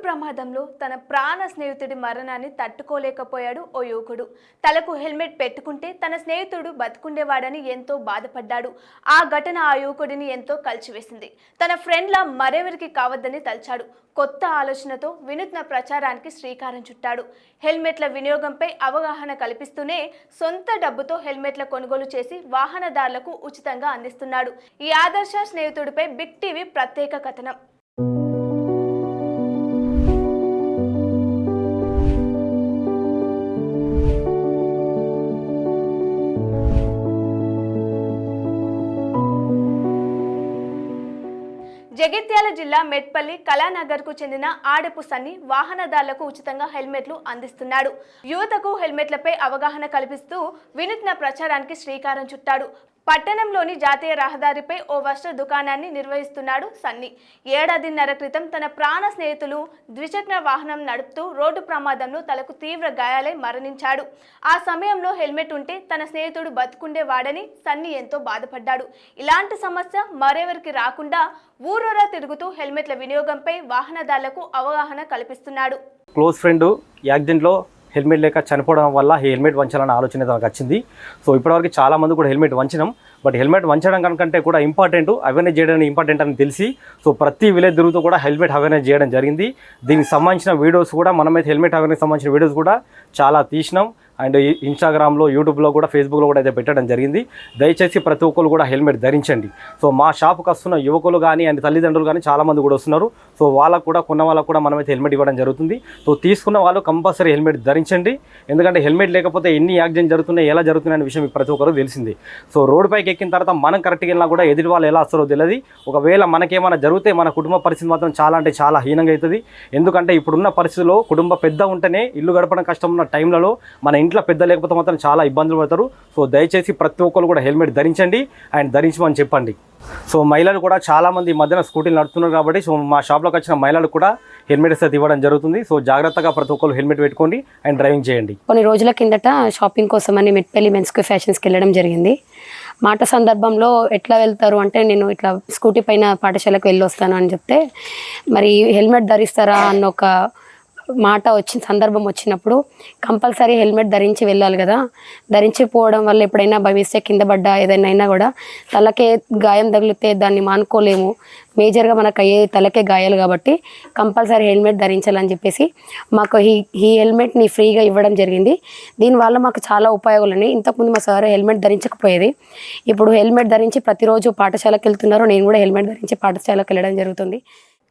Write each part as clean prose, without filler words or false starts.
ప్రమాదంలో తన ప్రాణ స్నేహితుడి మరణాన్ని తట్టుకోలేకపోయాడు ఓ యువకుడు. తలకు హెల్మెట్ పెట్టుకుంటే తన స్నేహితుడు బతుకుండేవాడని ఎంతో బాధపడ్డాడు. ఆ ఘటన ఆ యువకుడిని ఎంతో కలిచివేసింది. తన ఫ్రెండ్లా మరెవరికి కావద్దని తలచాడు. కొత్త ఆలోచనతో వినూత్న ప్రచారానికి శ్రీకారం చుట్టాడు. హెల్మెట్ల వినియోగంపై అవగాహన కల్పిస్తూనే సొంత డబ్బుతో హెల్మెట్ల కొనుగోలు చేసి వాహనదారులకు ఉచితంగా అందిస్తున్నాడు. ఈ ఆదర్శ స్నేహితుడిపై బిగ్ టీవీ ప్రత్యేక కథనం. జగిత్యాల జిల్లా మెట్పల్లి కళానగర్ కు చెందిన ఆడపు సన్ని వాహనదారులకు ఉచితంగా హెల్మెట్లు అందిస్తున్నాడు. యువతకు హెల్మెట్లపై అవగాహన కల్పిస్తూ వినూత్న ప్రచారానికి శ్రీకారం చుట్టాడు. పట్టణంలోని జాతీయ రహదారిపై ఓ వస్త్ర దుకాణాన్ని నిర్వహిస్తున్నాడు సన్ని. ఏడాదిన్నర క్రితం తన ప్రాణ స్నేహితులు ద్విచక్ర వాహనం నడుపుతూ రోడ్డు ప్రమాదంలో తలకు తీవ్ర గాయాలై మరణించాడు. ఆ సమయంలో హెల్మెట్ ఉంటే తన స్నేహితుడు బతుకుండేవాడని సన్ని ఎంతో బాధపడ్డాడు. ఇలాంటి సమస్య మరెవరికి రాకుండా ఊరూరా తిరుగుతూ హెల్మెట్ల వినియోగంపై వాహనదారులకు అవగాహన కల్పిస్తున్నాడు. క్లోజ్ ఫ్రెండ్ యాక్సిడెంట్లో హెల్మెట్ లేక చనిపోవడం వల్ల హెల్మెట్ వంచాలన్న ఆలోచన నాకు వచ్చింది. సో ఇప్పటివరకు చాలామంది కూడా హెల్మెట్ వంచినాం. బట్ హెల్మెట్ వంచడం కనుకంటే కూడా ఇంపార్టెంట్ అవేర్నెస్ చేయడం ఇంపార్టెంట్ అని తెలిసి సో ప్రతి విలేజ్ తిరుగుతూ కూడా హెల్మెట్ అవేర్నెస్ చేయడం జరిగింది. దీనికి సంబంధించిన వీడియోస్ కూడా మనమైతే హెల్మెట్ అవేర్నెస్ సంబంధించిన వీడియోస్ కూడా చాలా తీసినాం. అండ్ ఇన్స్టాగ్రామ్లో, యూట్యూబ్లో కూడా, ఫేస్బుక్లో కూడా అయితే పెట్టడం జరిగింది. దయచేసి ప్రతి ఒక్కరు కూడా హెల్మెట్ ధరించండి. సో మా షాప్కి వస్తున్న యువకులు కానీ అండ్ తల్లిదండ్రులు కానీ చాలామంది కూడా వస్తున్నారు. సో వాళ్ళకు కూడా కొన్న వాళ్ళకు కూడా మనమైతే హెల్మెట్ ఇవ్వడం జరుగుతుంది. సో తీసుకున్న వాళ్ళు కంపల్సరీ హెల్మెట్ ధరించండి. ఎందుకంటే హెల్మెట్ లేకపోతే ఎన్ని యాక్సిడెంట్ జరుగుతున్నాయి, ఎలా జరుగుతున్నాయి అనే విషయం ప్రతి ఒక్కరు తెలిసింది. సో రోడ్డు పైకి ఎక్కిన తర్వాత మనం కరెక్ట్గా వెళ్ళినా కూడా ఎదుటి వాళ్ళు ఎలా వస్తారో తెలియదు. ఒకవేళ మనకేమైనా జరిగితే మన కుటుంబ పరిస్థితి మాత్రం చాలా అంటే చాలా హీనంగా అవుతుంది. ఎందుకంటే ఇప్పుడున్న పరిస్థితుల్లో కుటుంబ పెద్ద ఉంటేనే ఇల్లు గడపడం కష్టం ఉన్న టైంలలో మన ఇంట్లో పెద్ద లేకపోతే మాత్రం చాలా ఇబ్బందులు పడతారు. సో దయచేసి ప్రతి ఒక్కరు కూడా హెల్మెట్ ధరించండి అండ్ ధరించమని చెప్పండి. సో మహిళలు కూడా చాలామంది ఈ మధ్యన స్కూటీలు నడుపుతున్నారు కాబట్టి సో మా షాప్లోకి వచ్చిన మహిళలు కూడా హెల్మెట్స్ అయితే ఇవ్వడం జరుగుతుంది. సో జాగ్రత్తగా ప్రతి ఒక్కరు హెల్మెట్ పెట్టుకోండి అండ్ డ్రైవింగ్ చేయండి. కొన్ని రోజుల కిందట షాపింగ్ కోసం అని మెట్పల్లి మెన్స్కి ఫ్యాషన్స్కి వెళ్ళడం జరిగింది. మాట సందర్భంలో ఎట్లా వెళ్తారు అంటే నేను ఇట్లా స్కూటీ పైన పాఠశాలకు వెళ్ళి వస్తాను అని చెప్తే మరి హెల్మెట్ ధరిస్తారా అన్న ఒక మాట వచ్చిన సందర్భం వచ్చినప్పుడు కంపల్సరీ హెల్మెట్ ధరించి వెళ్ళాలి కదా. ధరించిపోవడం వల్ల ఎప్పుడైనా భవిష్య కింద పడ్డా ఏదైనా అయినా కూడా తలకే గాయం తగిలితే దాన్ని మానుకోలేము. మేజర్గా మనకు అయ్యే తలకే గాయాలు కాబట్టి కంపల్సరీ హెల్మెట్ ధరించాలని చెప్పేసి మాకు ఈ హెల్మెట్ని ఫ్రీగా ఇవ్వడం జరిగింది. దీనివల్ల మాకు చాలా ఉపయోగాలు ఉన్నాయి. ఇంతకుముందు మా సార్ హెల్మెట్ ధరించకపోయేది. ఇప్పుడు హెల్మెట్ ధరించి ప్రతిరోజు పాఠశాలకు వెళ్తున్నారు. నేను కూడా హెల్మెట్ ధరించి పాఠశాలకు వెళ్ళడం జరుగుతుంది.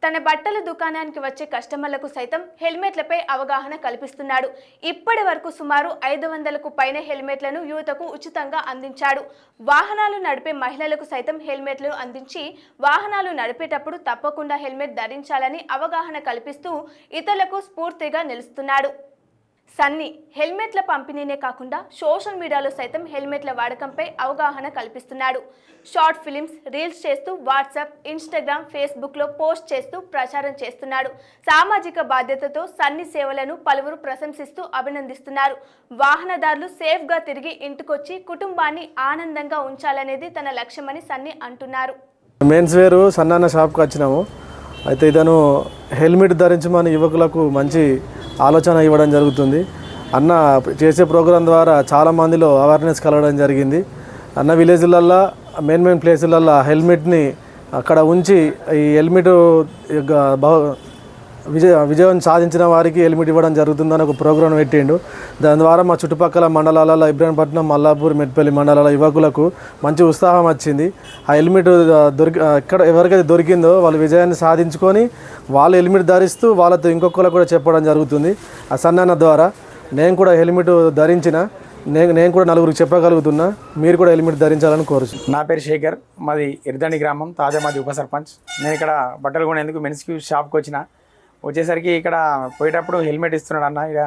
తన బట్టల దుకాణానికి వచ్చే కస్టమర్లకు సైతం హెల్మెట్లపై అవగాహన కల్పిస్తున్నాడు. ఇప్పటి వరకు సుమారు 500కు పైన హెల్మెట్లను యువతకు ఉచితంగా అందించాడు. వాహనాలు నడిపే మహిళలకు సైతం హెల్మెట్లు అందించి వాహనాలు నడిపేటప్పుడు తప్పకుండా హెల్మెట్ ధరించాలని అవగాహన కల్పిస్తూ ఇతరులకు స్ఫూర్తిగా నిలుస్తున్నాడు. సన్నీ హెల్మెట్ల పంపిణీనే కాకుండా సోషల్ మీడియాలో సైతం హెల్మెట్ల వాడకంపై అవగాహన కల్పిస్తున్నాడు. షార్ట్ ఫిలిమ్స్, రీల్స్ చేస్తూ వాట్సాప్, ఇన్స్టాగ్రామ్, ఫేస్బుక్లో పోస్ట్ చేస్తూ ప్రచారం చేస్తున్నాడు. సామాజిక బాధ్యతతో సన్నీ సేవలను పలువురు ప్రశంసిస్తూ అభినందిస్తున్నారు. వాహనదారులు సేఫ్గా తిరిగి ఇంటికొచ్చి కుటుంబాన్ని ఆనందంగా ఉంచాలనేది తన లక్ష్యమని సన్నీ అంటున్నారు. మెన్స్ వేర్ సన్నాన షాప్కి వచ్చినాము. అయితే ఇతను హెల్మెట్ ధరించమని యువకులకు మంచి ఆలోచన ఇవ్వడం జరుగుతుంది. అన్న చేసే ప్రోగ్రాం ద్వారా చాలా మందిలో అవేర్నెస్ కలగడం జరిగింది. అన్న విలేజ్లల్లో మెయిన్ ప్లేసులల్లో హెల్మెట్ని అక్కడ ఉంచి ఈ హెల్మెట్ విజయం సాధించిన వారికి హెల్మెట్ ఇవ్వడం జరుగుతుందని ఒక ప్రోగ్రాం పెట్టిండు. దాని ద్వారా మా చుట్టుపక్కల మండలాలలో ఇబ్రాహీంపట్నం, మల్లాపూర్, మెట్పల్లి మండలాల యువకులకు మంచి ఉత్సాహం వచ్చింది. ఆ హెల్మెట్ ఎవరికైతే దొరికిందో వాళ్ళు విజయాన్ని సాధించుకొని వాళ్ళు హెల్మెట్ ధరిస్తూ వాళ్ళతో ఇంకొకరికి కూడా చెప్పడం జరుగుతుంది. ఆ సన్నాన ద్వారా నేను కూడా హెల్మెట్ ధరించిన నేను కూడా నలుగురికి చెప్పగలుగుతున్నా. మీరు కూడా హెల్మెట్ ధరించాలని కోరుచు. నా పేరు శేఖర్, మాది ఎర్రదండి గ్రామం, తాజా మాది ఉప సర్పంచ్. నేను ఇక్కడ బట్టలు కొనేందుకు మెన్స్కి షాప్కి వచ్చేసరికి ఇక్కడ పోయేటప్పుడు హెల్మెట్ ఇస్తున్నాడు అన్న. ఇక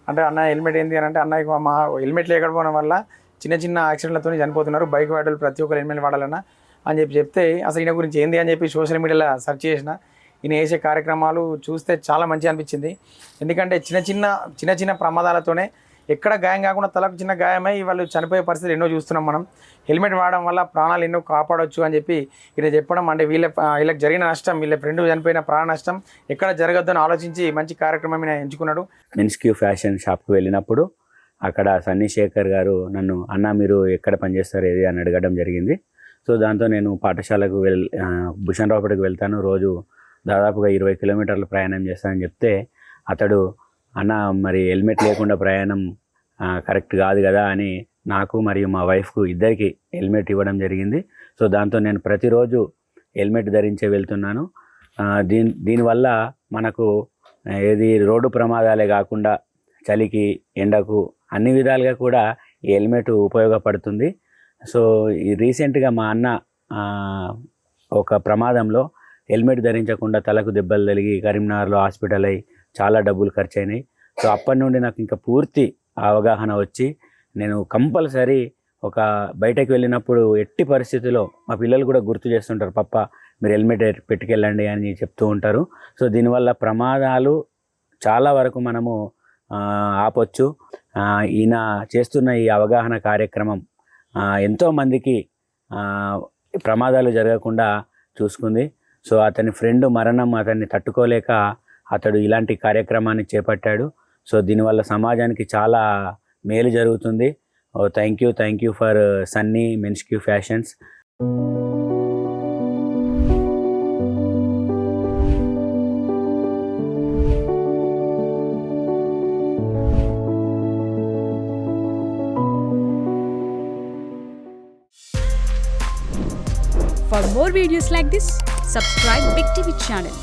అంటే అన్న హెల్మెట్ ఏంటి అని అంటే అన్న మా హెల్మెట్ లేకపోవడం వల్ల చిన్న చిన్న యాక్సిడెంట్లతో చనిపోతున్నారు, బైక్ వాడలు ప్రతి ఒక్కరు హెల్మెట్ వాడాలన్నా అని చెప్తే అసలు ఈయన గురించి ఏంది అని చెప్పి సోషల్ మీడియాలో సెర్చ్ చేసిన. ఈయన వేసే కార్యక్రమాలు చూస్తే చాలా మంచిగా అనిపించింది. ఎందుకంటే చిన్న చిన్న ప్రమాదాలతోనే ఎక్కడ గాయం కాకుండా తలకు చిన్న గాయమై వాళ్ళు చనిపోయే పరిస్థితులు ఎన్నో చూస్తున్నాం మనం. హెల్మెట్ వాడడం వల్ల ప్రాణాలు ఎన్నో కాపాడవచ్చు అని చెప్పి ఈయన చెప్పడం, అంటే వీళ్ళకి జరిగిన నష్టం, వీళ్ళ ఫ్రెండ్ చనిపోయిన ప్రాణ నష్టం ఎక్కడ జరగద్దని ఆలోచించి మంచి కార్యక్రమం ఈయన ఎంచుకున్నాడు. మెన్స్క్యూ ఫ్యాషన్ షాప్కి వెళ్ళినప్పుడు అక్కడ సన్నీ శేఖర్ గారు నన్ను, అన్న మీరు ఎక్కడ పనిచేస్తారు ఏది అని అడగడం జరిగింది. సో దాంతో నేను పాఠశాలకు భూషణ్ రావుపేటకు వెళ్తాను, రోజు దాదాపుగా 20 కిలోమీటర్లు ప్రయాణం చేస్తానని చెప్తే అతడు, అన్న మరి హెల్మెట్ లేకుండా ప్రయాణం కరెక్ట్ కాదు కదా అని నాకు మరియు మా వైఫ్కు ఇద్దరికి హెల్మెట్ ఇవ్వడం జరిగింది. సో దాంతో నేను ప్రతిరోజు హెల్మెట్ ధరించే వెళ్తున్నాను. దీనివల్ల మనకు ఏది రోడ్డు ప్రమాదాలే కాకుండా చలికి, ఎండకు అన్ని విధాలుగా కూడా ఈ హెల్మెట్ ఉపయోగపడుతుంది. సో ఈ రీసెంట్గా మా అన్న ఒక ప్రమాదంలో హెల్మెట్ ధరించకుండా తలకు దెబ్బలు తగిలి కరీంనగర్లో హాస్పిటల్ అయ్యి చాలా డబ్బులు ఖర్చు అయినాయి. సో అప్పటి నుండి నాకు ఇంకా పూర్తి అవగాహన వచ్చి నేను కంపల్సరీ ఒక బయటకు వెళ్ళినప్పుడు ఎట్టి పరిస్థితిలో మా పిల్లలు కూడా గుర్తు చేస్తుంటారు, పప్ప మీరు హెల్మెట్ పెట్టుకెళ్ళండి అని చెప్తూ ఉంటారు. సో దీనివల్ల ప్రమాదాలు చాలా వరకు మనము ఆపొచ్చు. ఈయన చేస్తున్న ఈ అవగాహన కార్యక్రమం ఎంతోమందికి ప్రమాదాలు జరగకుండా చూసుకుంది. సో అతని ఫ్రెండ్ మరణం అతన్ని తట్టుకోలేక అతడు ఇలాంటి కార్యక్రమాన్ని చేపట్టాడు. సో దీనివల్ల సమాజానికి చాలా మేలు జరుగుతుంది. థ్యాంక్ యూ ఫర్ సన్నీ మెన్స్క్యూ fashions. For more videos like this, subscribe Big TV channel.